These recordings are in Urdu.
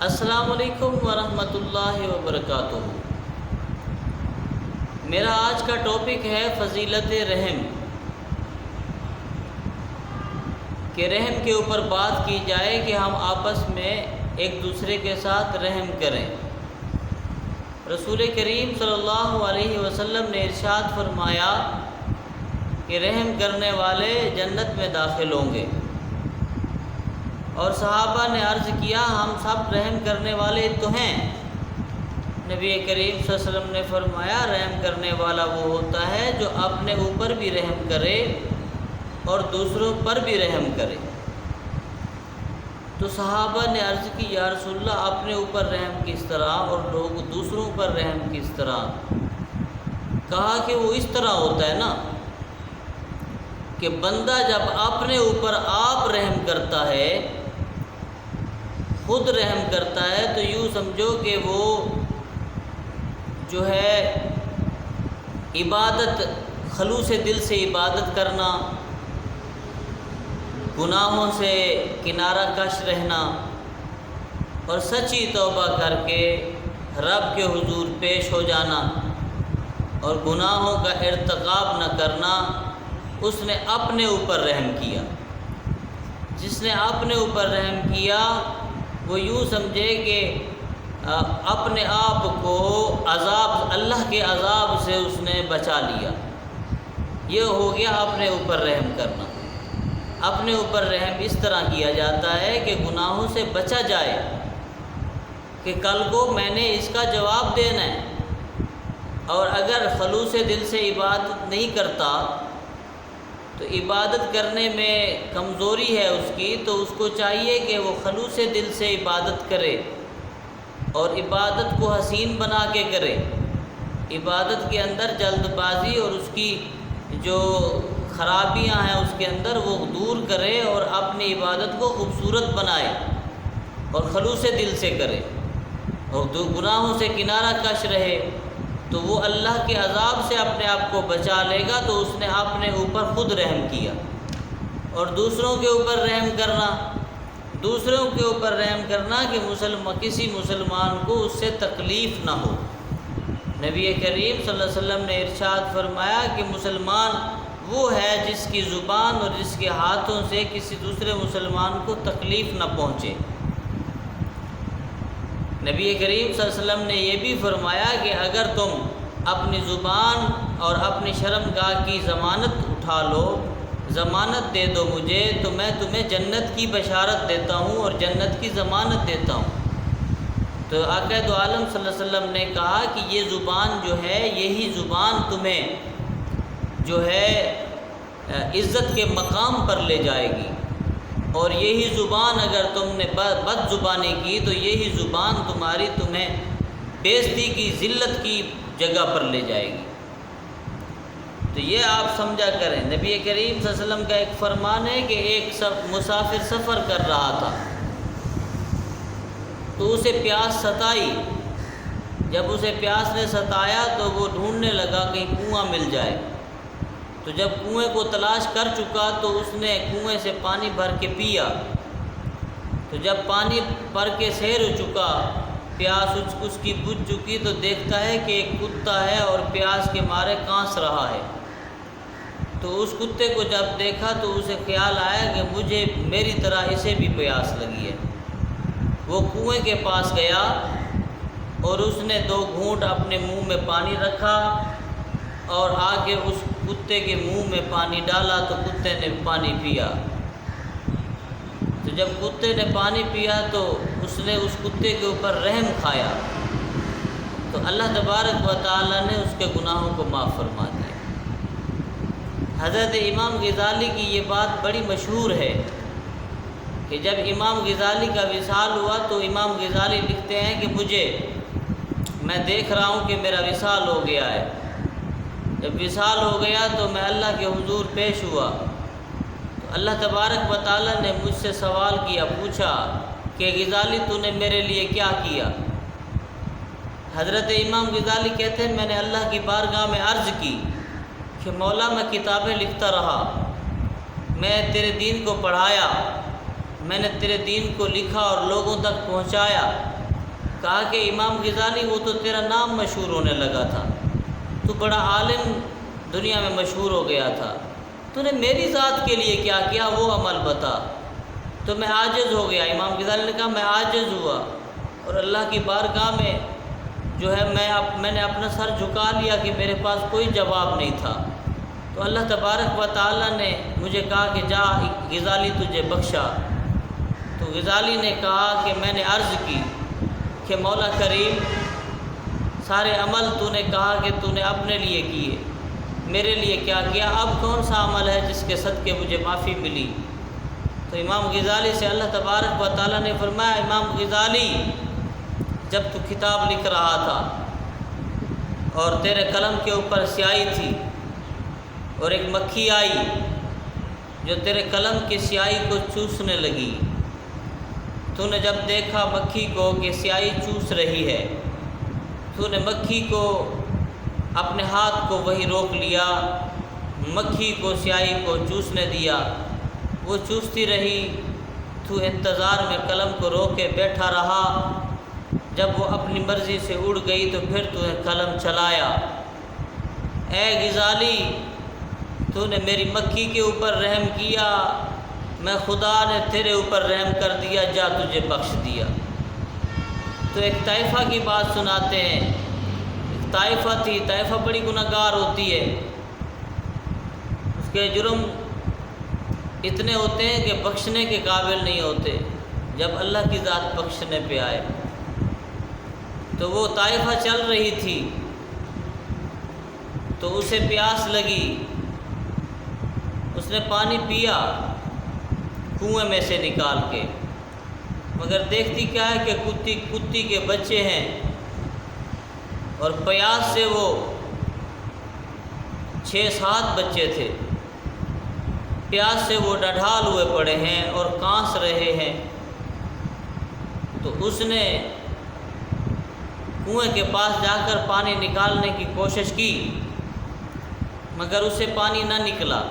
السلام علیکم ورحمۃ اللہ وبرکاتہ۔ میرا آج کا ٹاپک ہے فضیلت رحم، کہ رحم کے اوپر بات کی جائے کہ ہم آپس میں ایک دوسرے کے ساتھ رحم کریں۔ رسول کریم صلی اللہ علیہ وسلم نے ارشاد فرمایا کہ رحم کرنے والے جنت میں داخل ہوں گے، اور صحابہ نے عرض کیا ہم سب رحم کرنے والے تو ہیں۔ نبی کریم صلی اللہ علیہ وسلم نے فرمایا رحم کرنے والا وہ ہوتا ہے جو اپنے اوپر بھی رحم کرے اور دوسروں پر بھی رحم کرے۔ تو صحابہ نے عرض کی یا رسول اللہ اپنے اوپر رحم کس طرح اور لوگ دوسروں پر رحم کس طرح؟ کہا کہ وہ اس طرح ہوتا ہے نا کہ بندہ جب اپنے اوپر آپ رحم کرتا ہے، خود رحم کرتا ہے، تو یوں سمجھو کہ وہ جو ہے عبادت، خلوص دل سے عبادت کرنا، گناہوں سے کنارہ کش رہنا اور سچی توبہ کر کے رب کے حضور پیش ہو جانا اور گناہوں کا ارتکاب نہ کرنا، اس نے اپنے اوپر رحم کیا۔ جس نے اپنے اوپر رحم کیا وہ یوں سمجھے کہ اپنے آپ کو عذاب، اللہ کے عذاب سے اس نے بچا لیا۔ یہ ہو گیا اپنے اوپر رحم کرنا۔ اپنے اوپر رحم اس طرح کیا جاتا ہے کہ گناہوں سے بچا جائے کہ کل کو میں نے اس کا جواب دینا ہے، اور اگر خلوص دل سے عبادت نہیں کرتا تو عبادت کرنے میں کمزوری ہے اس کی، تو اس کو چاہیے کہ وہ خلوص دل سے عبادت کرے اور عبادت کو حسین بنا کے کرے۔ عبادت کے اندر جلد بازی اور اس کی جو خرابیاں ہیں اس کے اندر وہ دور کرے اور اپنی عبادت کو خوبصورت بنائے اور خلوص دل سے کرے اور گناہوں سے کنارہ کش رہے، تو وہ اللہ کے عذاب سے اپنے آپ کو بچا لے گا۔ تو اس نے اپنے اوپر خود رحم کیا۔ اور دوسروں کے اوپر رحم کرنا، دوسروں کے اوپر رحم کرنا کہ کسی مسلمان کو اس سے تکلیف نہ ہو۔ نبی کریم صلی اللہ علیہ وسلم نے ارشاد فرمایا کہ مسلمان وہ ہے جس کی زبان اور جس کے ہاتھوں سے کسی دوسرے مسلمان کو تکلیف نہ پہنچے۔ نبی کریم صلی اللہ علیہ وسلم نے یہ بھی فرمایا کہ اگر تم اپنی زبان اور اپنی شرمگاہ کی ضمانت اٹھا لو، ضمانت دے دو مجھے، تو میں تمہیں جنت کی بشارت دیتا ہوں اور جنت کی ضمانت دیتا ہوں۔ تو آقا دو عالم صلی اللہ علیہ وسلم نے کہا کہ یہ زبان جو ہے، یہی زبان تمہیں جو ہے عزت کے مقام پر لے جائے گی، اور یہی زبان اگر تم نے بد زبانی کی تو یہی زبان تمہیں بےزتی کی، ذلت کی جگہ پر لے جائے گی۔ تو یہ آپ سمجھا کریں۔ نبی کریم صلی اللہ علیہ وسلم کا ایک فرمان ہے کہ ایک مسافر سفر کر رہا تھا تو اسے پیاس ستائی۔ جب اسے پیاس نے ستایا تو وہ ڈھونڈنے لگا کہیں کنواں مل جائے۔ تو جب کنویں کو تلاش کر چکا تو اس نے کنویں سے پانی بھر کے پیا۔ تو جب پانی بھر کے سیر ہو چکا، پیاس اس کی بجھ چکی، تو دیکھتا ہے کہ ایک کتا ہے اور پیاس کے مارے کانس رہا ہے۔ تو اس کتے کو جب دیکھا تو اسے خیال آیا کہ میری طرح اسے بھی پیاس لگی ہے۔ وہ کنویں کے پاس گیا اور اس نے 2 گھونٹ اپنے منہ میں پانی رکھا اور آگے اس کتے کے منہ میں پانی ڈالا تو کتے نے پانی پیا۔ تو جب کتے نے پانی پیا تو اس نے اس کتے کے اوپر رحم کھایا، تو اللہ تبارک و تعالی نے اس کے گناہوں کو معاف فرما دیا۔ حضرت امام غزالی کی یہ بات بڑی مشہور ہے کہ جب امام غزالی کا وصال ہوا تو امام غزالی لکھتے ہیں کہ میں دیکھ رہا ہوں کہ میرا وصال ہو گیا ہے۔ جب وصال ہو گیا تو میں اللہ کے حضور پیش ہوا تو اللہ تبارک و تعالی نے مجھ سے سوال کیا، پوچھا کہ غزالی تو نے میرے لیے کیا کیا؟ حضرت امام غزالی کہتے ہیں میں نے اللہ کی بارگاہ میں عرض کی کہ مولا میں کتابیں لکھتا رہا، میں تیرے دین کو پڑھایا، میں نے تیرے دین کو لکھا اور لوگوں تک پہنچایا۔ کہا کہ امام غزالی وہ تو تیرا نام مشہور ہونے لگا تھا، تو بڑا عالم دنیا میں مشہور ہو گیا تھا، تو نے میری ذات کے لیے کیا کیا وہ عمل بتا۔ تو میں عاجز ہو گیا۔ امام غزالی نے کہا میں عاجز ہوا اور اللہ کی بارگاہ میں جو ہے میں نے اپنا سر جھکا لیا کہ میرے پاس کوئی جواب نہیں تھا۔ تو اللہ تبارک و تعالیٰ نے مجھے کہا کہ جا غزالی تجھے بخشا۔ تو غزالی نے کہا کہ میں نے عرض کی کہ مولا کریم سارے عمل تو نے کہا کہ تو نے اپنے لیے کیے، میرے لیے کیا کیا؟ اب کون سا عمل ہے جس کے صدقے مجھے معافی ملی؟ تو امام غزالی سے اللہ تبارک و تعالیٰ نے فرمایا امام غزالی جب تو کتاب لکھ رہا تھا اور تیرے قلم کے اوپر سیاہی تھی اور ایک مکھی آئی جو تیرے قلم کی سیاہی کو چوسنے لگی، تو نے جب دیکھا مکھی کو کہ سیاہی چوس رہی ہے، تو نے مکھی کو اپنے ہاتھ کو وہی روک لیا، مکھی کو سیاہی کو چوسنے دیا، وہ چوستی رہی، تو انتظار میں قلم کو روک کے بیٹھا رہا، جب وہ اپنی مرضی سے اڑ گئی تو پھر تو نے قلم چلایا۔ اے غزالی تو نے میری مکھی کے اوپر رحم کیا، میں خدا نے تیرے اوپر رحم کر دیا، جا تجھے بخش دیا۔ تو ایک طائفہ کی بات سناتے ہیں، ایک طائفہ تھی، طائفہ بڑی گناہگار ہوتی ہے، اس کے جرم اتنے ہوتے ہیں کہ بخشنے کے قابل نہیں ہوتے، جب اللہ کی ذات بخشنے پہ آئے۔ تو وہ طائفہ چل رہی تھی تو اسے پیاس لگی، اس نے پانی پیا کنویں میں سے نکال کے، مگر دیکھتی کیا ہے کہ کتی کے بچے ہیں اور پیاس سے وہ 6-7 بچے تھے، پیاس سے وہ ڈڈھال ہوئے پڑے ہیں اور کانس رہے ہیں۔ تو اس نے کنویں کے پاس جا کر پانی نکالنے کی کوشش کی، مگر اسے پانی نہ نکلا،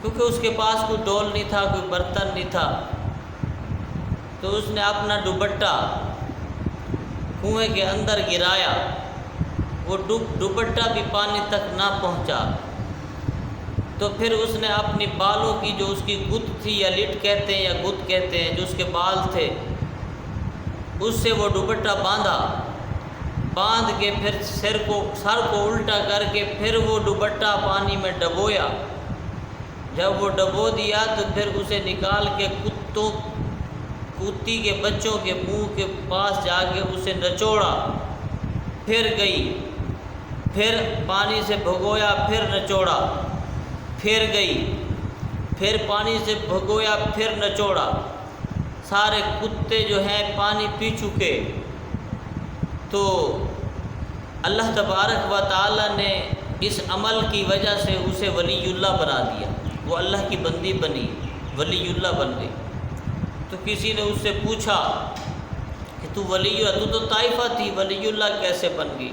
کیونکہ اس کے پاس کوئی ڈول نہیں تھا، کوئی برتن نہیں تھا۔ تو اس نے اپنا دوپٹہ کنویں کے اندر گرایا، وہ دوپٹہ بھی پانی تک نہ پہنچا۔ تو پھر اس نے اپنی بالوں کی جو اس کی گت تھی یا لٹ کہتے ہیں یا گت کہتے ہیں، جو اس کے بال تھے، اس سے وہ دوپٹہ باندھ کے پھر سر کو الٹا کر کے پھر وہ دوپٹہ پانی میں ڈبویا۔ جب وہ ڈبو دیا تو پھر اسے نکال کے کتی کے بچوں کے منہ کے پاس جا کے اسے نچوڑا، پھر گئی، پھر پانی سے بھگویا، پھر نچوڑا، پھر گئی، پھر پانی سے بھگویا، پھر نچوڑا۔ سارے کتے جو ہیں پانی پی چکے، تو اللہ تبارک و تعالیٰ نے اس عمل کی وجہ سے اسے ولی اللہ بنا دیا، وہ اللہ کی بندی بنی، ولی اللہ بن گئی۔ تو کسی نے اس سے پوچھا کہ تو ولی اللہ، تو طائفہ تھی، ولی اللہ کیسے بن گئی؟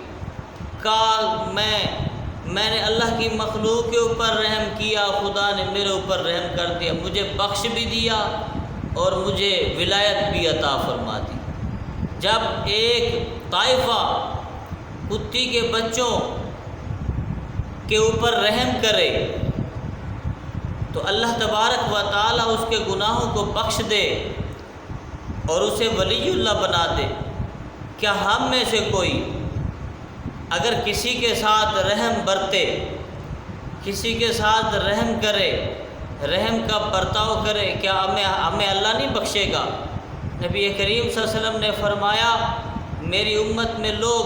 کہا میں نے اللہ کی مخلوق کے اوپر رحم کیا، خدا نے میرے اوپر رحم کر دیا، مجھے بخش بھی دیا اور مجھے ولایت بھی عطا فرما دی۔ جب ایک طائفہ کتی کے بچوں کے اوپر رحم کرے تو اللہ تبارک و تعالیٰ اس کے گناہوں کو بخش دے اور اسے ولی اللہ بنا دے۔ کیا ہم میں سے کوئی اگر کسی کے ساتھ رحم برتے، کسی کے ساتھ رحم کرے، رحم کا برتاؤ کرے، کیا ہمیں اللہ نہیں بخشے گا؟ نبی کریم صلی اللہ علیہ وسلم نے فرمایا میری امت میں لوگ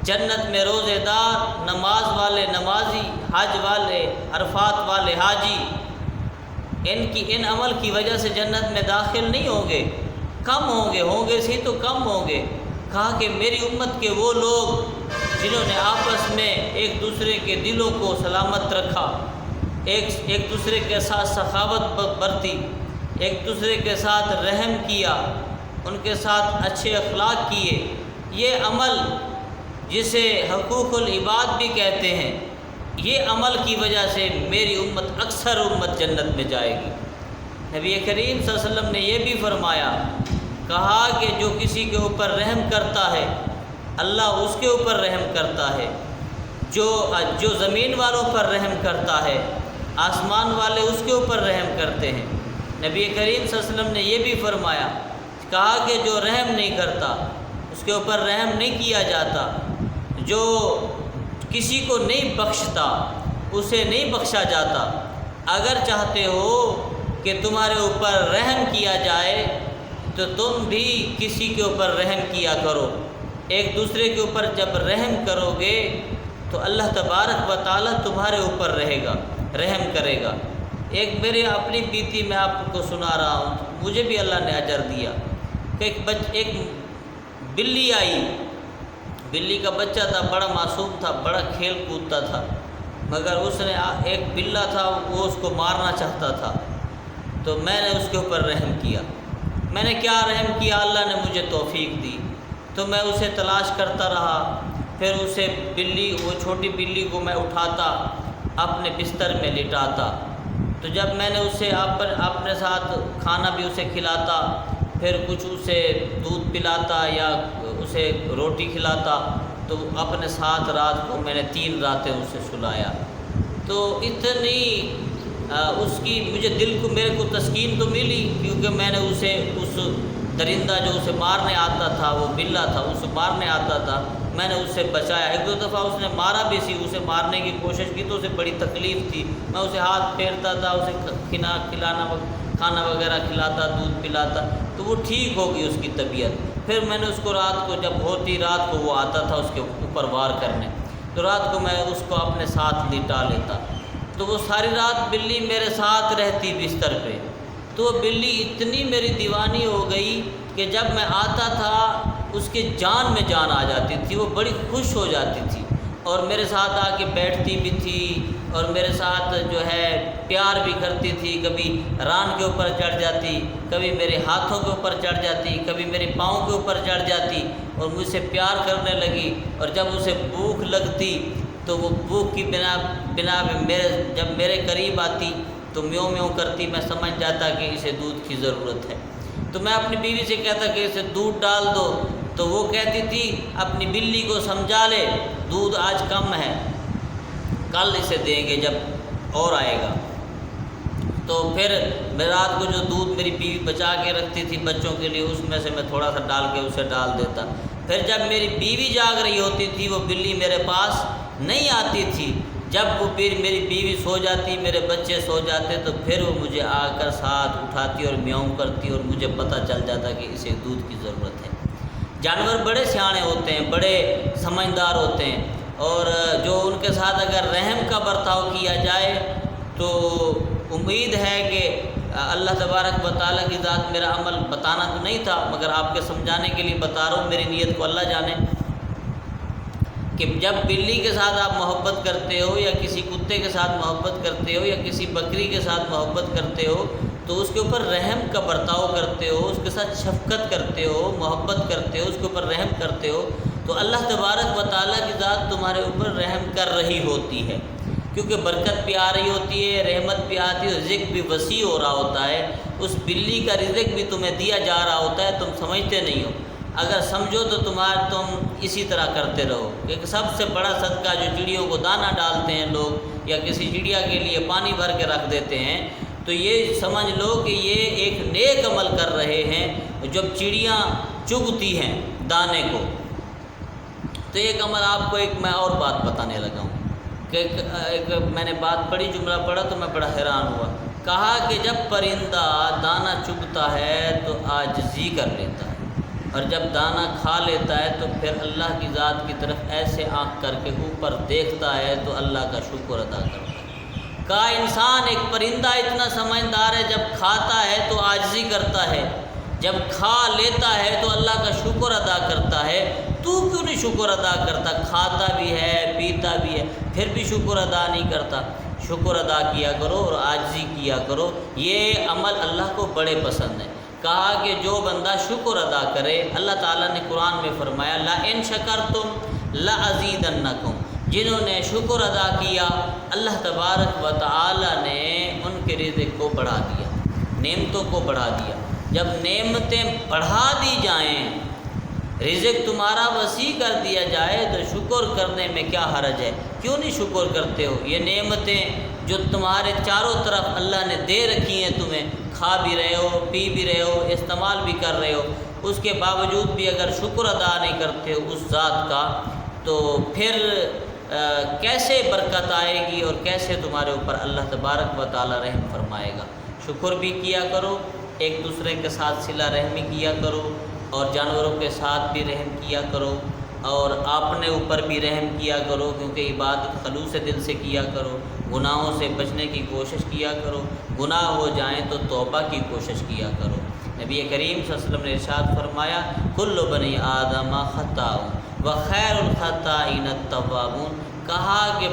جنت میں روزے دار، نماز والے نمازی، حج والے، عرفات والے حاجی، ان عمل کی وجہ سے جنت میں داخل نہیں ہوں گے، کم ہوں گے سی تو کم ہوں گے۔ کہا کہ میری امت کے وہ لوگ جنہوں نے آپس میں ایک دوسرے کے دلوں کو سلامت رکھا، ایک دوسرے کے ساتھ سخاوت برتی، ایک دوسرے کے ساتھ رحم کیا، ان کے ساتھ اچھے اخلاق کیے، یہ عمل جسے حقوق العباد بھی کہتے ہیں، یہ عمل کی وجہ سے میری امت اکثر امت جنت میں جائے گی۔ نبی کریم صلی اللہ علیہ وسلم نے یہ بھی فرمایا، کہا کہ جو کسی کے اوپر رحم کرتا ہے اللہ اس کے اوپر رحم کرتا ہے، جو زمین والوں پر رحم کرتا ہے آسمان والے اس کے اوپر رحم کرتے ہیں۔ نبی کریم صلی اللہ علیہ وسلم نے یہ بھی فرمایا، کہا کہ جو رحم نہیں کرتا اس کے اوپر رحم نہیں کیا جاتا، جو کسی کو نہیں بخشتا اسے نہیں بخشا جاتا۔ اگر چاہتے ہو کہ تمہارے اوپر رحم کیا جائے تو تم بھی کسی کے اوپر رحم کیا کرو۔ ایک دوسرے کے اوپر جب رحم کرو گے تو اللہ تبارک و تعالیٰ تمہارے اوپر رحم کرے گا۔ ایک میری اپنی بیتی میں آپ کو سنا رہا ہوں، مجھے بھی اللہ نے اجر دیا کہ ایک بلی آئی، بلی کا بچہ تھا، بڑا معصوم تھا، بڑا کھیل کودتا تھا، مگر اس نے ایک بلا تھا وہ اس کو مارنا چاہتا تھا، تو میں نے اس کے اوپر رحم کیا۔ میں نے کیا رحم کیا، اللہ نے مجھے توفیق دی، تو میں اسے تلاش کرتا رہا، پھر اسے وہ چھوٹی بلی کو میں اٹھاتا اپنے بستر میں لٹاتا، تو جب میں نے اسے اپنے ساتھ کھانا بھی اسے کھلاتا، پھر کچھ اسے دودھ پلاتا یا اسے روٹی کھلاتا، تو اپنے ساتھ رات کو میں نے 3 راتیں اسے سلایا۔ تو اتنی اس کی مجھے میرے کو تسکین تو ملی، کیونکہ میں نے اس درندہ جو اسے مارنے آتا تھا، وہ بلا تھا، اسے مارنے آتا تھا، میں نے اسے بچایا۔ 1-2 دفعہ اس نے مارا بھی سی، اسے مارنے کی کوشش کی تو اسے بڑی تکلیف تھی، میں اسے ہاتھ پھیرتا تھا، اسے کھانا وغیرہ کھلاتا، دودھ پلاتا، تو وہ ٹھیک ہو گئی اس کی طبیعت۔ پھر میں نے اس کو رات کو جب ہوتی رات کو وہ آتا تھا اس کے اوپر وار کرنے، تو رات کو میں اس کو اپنے ساتھ لٹا لیتا، تو وہ ساری رات بلی میرے ساتھ رہتی بستر پہ۔ تو وہ بلی اتنی میری دیوانی ہو گئی کہ جب میں آتا تھا اس کے جان میں جان آ جاتی تھی، وہ بڑی خوش ہو جاتی تھی اور میرے ساتھ آ کے بیٹھتی بھی تھی اور میرے ساتھ جو ہے پیار بھی کرتی تھی، کبھی ران کے اوپر چڑھ جاتی، کبھی میرے ہاتھوں کے اوپر چڑھ جاتی، کبھی میرے پاؤں کے اوپر چڑھ جاتی اور مجھ سے پیار کرنے لگی۔ اور جب اسے بھوک لگتی تو وہ بھوک کی بنا پہ جب میرے قریب آتی تو میوں میوں کرتی، میں سمجھ جاتا کہ اسے دودھ کی ضرورت ہے، تو میں اپنی بیوی سے کہتا کہ اسے دودھ ڈال دو، تو وہ کہتی تھی اپنی بلی کو سمجھا لے دودھ آج کم ہے، کل اسے دیں گے جب اور آئے گا۔ تو پھر میں رات کو جو دودھ میری بیوی بچا کے رکھتی تھی بچوں کے لیے، اس میں سے میں تھوڑا سا ڈال کے اسے ڈال دیتا۔ پھر جب میری بیوی جاگ رہی ہوتی تھی وہ بلی میرے پاس نہیں آتی تھی، جب وہ پھر میری بیوی سو جاتی، میرے بچے سو جاتے، تو پھر وہ مجھے آ کر ساتھ اٹھاتی اور میاؤں کرتی اور مجھے پتہ چل جاتا کہ اسے دودھ کی ضرورت ہے۔ جانور بڑے سیانے ہوتے ہیں، بڑے سمجھدار ہوتے ہیں، اور جو ان کے ساتھ اگر رحم کا برتاؤ کیا جائے تو امید ہے کہ اللہ تبارک و تعالیٰ کی ذات، میرا عمل بتانا تو نہیں تھا مگر آپ کے سمجھانے کے لیے بتا رہا ہوں، میری نیت کو اللہ جانے، کہ جب بلی کے ساتھ آپ محبت کرتے ہو یا کسی کتے کے ساتھ محبت کرتے ہو یا کسی بکری کے ساتھ محبت کرتے ہو تو اس کے اوپر رحم کا برتاؤ کرتے ہو، اس کے ساتھ شفقت کرتے ہو، محبت کرتے ہو، اس کے اوپر رحم کرتے ہو، تو اللہ تبارک و تعالیٰ کی ذات تمہارے اوپر رحم کر رہی ہوتی ہے، کیونکہ برکت بھی آ رہی ہوتی ہے، رحمت بھی آتی ہے، رزق بھی وسیع ہو رہا ہوتا ہے، اس بلی کا رزق بھی تمہیں دیا جا رہا ہوتا ہے، تم سمجھتے نہیں ہو۔ اگر سمجھو تو تم اسی طرح کرتے رہو، کہ سب سے بڑا صدقہ جو چڑیوں کو دانہ ڈالتے ہیں لوگ یا کسی چڑیا کے لیے پانی بھر کے رکھ دیتے ہیں، تو یہ سمجھ لو کہ یہ ایک نیک عمل کر رہے ہیں۔ جب چڑیاں چگتی ہیں دانے کو، تو ایک عمل آپ کو میں اور بات بتانے لگا ہوں کہ میں نے بات پڑھی، جملہ پڑھا تو میں بڑا حیران ہوا۔ کہا کہ جب پرندہ دانہ چگتا ہے تو عاجزی کر لیتا ہے، اور جب دانہ کھا لیتا ہے تو پھر اللہ کی ذات کی طرف ایسے آنکھ کر کے اوپر دیکھتا ہے تو اللہ کا شکر ادا کرتا ہے۔ کہا انسان ایک پرندہ اتنا سمجھدار ہے، جب کھاتا ہے تو عاجزی کرتا ہے، جب کھا لیتا ہے تو اللہ کا شکر ادا کرتا ہے، تو کیوں نہیں شکر ادا کرتا؟ کھاتا بھی ہے، پیتا بھی ہے، پھر بھی شکر ادا نہیں کرتا۔ شکر ادا کیا کرو اور عاجزی کیا کرو، یہ عمل اللہ کو بڑے پسند ہے۔ کہا کہ جو بندہ شکر ادا کرے، اللہ تعالیٰ نے قرآن میں فرمایا لَإِن شَكَرْتُمْ لَأَزِيدَنَّكُمْ، جنہوں نے شکر ادا کیا اللہ تبارک و تعالیٰ نے ان کے رزق کو بڑھا دیا۔ نعمتوں کو بڑھا دیا۔ جب نعمتیں بڑھا دی جائیں، رزق تمہارا وسیع کر دیا جائے تو شکر کرنے میں کیا حرج ہے؟ کیوں نہیں شکر کرتے ہو؟ یہ نعمتیں جو تمہارے چاروں طرف اللہ نے دے رکھی ہیں، تمہیں کھا بھی رہے ہو، پی بھی رہے ہو، استعمال بھی کر رہے ہو، اس کے باوجود بھی اگر شکر ادا نہیں کرتے ہو اس ذات کا، تو پھر کیسے برکت آئے گی اور کیسے تمہارے اوپر اللہ تبارک و تعالی رحم فرمائے گا؟ شکر بھی کیا کرو، ایک دوسرے کے ساتھ صلہ رحمی کیا کرو، اور جانوروں کے ساتھ بھی رحم کیا کرو، اور اپنے اوپر بھی رحم کیا کرو، کیونکہ عبادت خلوص دل سے کیا کرو، گناہوں سے بچنے کی کوشش کیا کرو، گناہ ہو جائیں تو توبہ کی کوشش کیا کرو۔ نبی کریم صلی اللہ علیہ وسلم نے ارشاد فرمایا، کل بنی آدم خطاء وخیر الخطائین التوابون، کہا کہ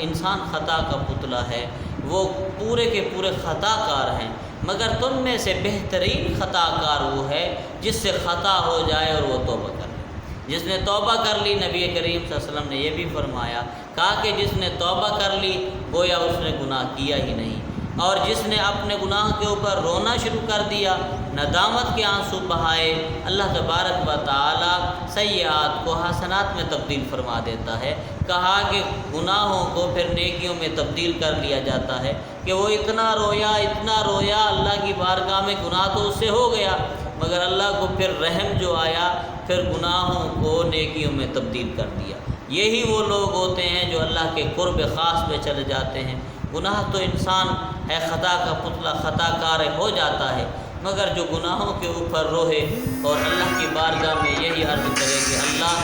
انسان خطا کا پتلا ہے، وہ پورے کے پورے خطا کار ہیں، مگر تم میں سے بہترین خطا کار وہ ہے جس سے خطا ہو جائے اور وہ توبہ کر لے۔ جس نے توبہ کر لی، نبی کریم صلی اللہ علیہ وسلم نے یہ بھی فرمایا، کہا کہ جس نے توبہ کر لی گویا اس نے گناہ کیا ہی نہیں، اور جس نے اپنے گناہ کے اوپر رونا شروع کر دیا، ندامت کے آنسو بہائے، اللہ تبارک و تعالی سیئات کو حسنات میں تبدیل فرما دیتا ہے۔ کہا کہ گناہوں کو پھر نیکیوں میں تبدیل کر لیا جاتا ہے، کہ وہ اتنا رویا اللہ کی بارگاہ میں، گناہ تو اس سے ہو گیا، مگر اللہ کو پھر رحم جو آیا، پھر گناہوں کو نیکیوں میں تبدیل کر دیا۔ یہی وہ لوگ ہوتے ہیں جو اللہ کے قرب خاص میں چلے جاتے ہیں۔ گناہ تو انسان ہے خطا کا پتلا، خطا کار ہو جاتا ہے، مگر جو گناہوں کے اوپر روئے اور اللہ کی بارگاہ میں یہی عرض کرے کہ اللہ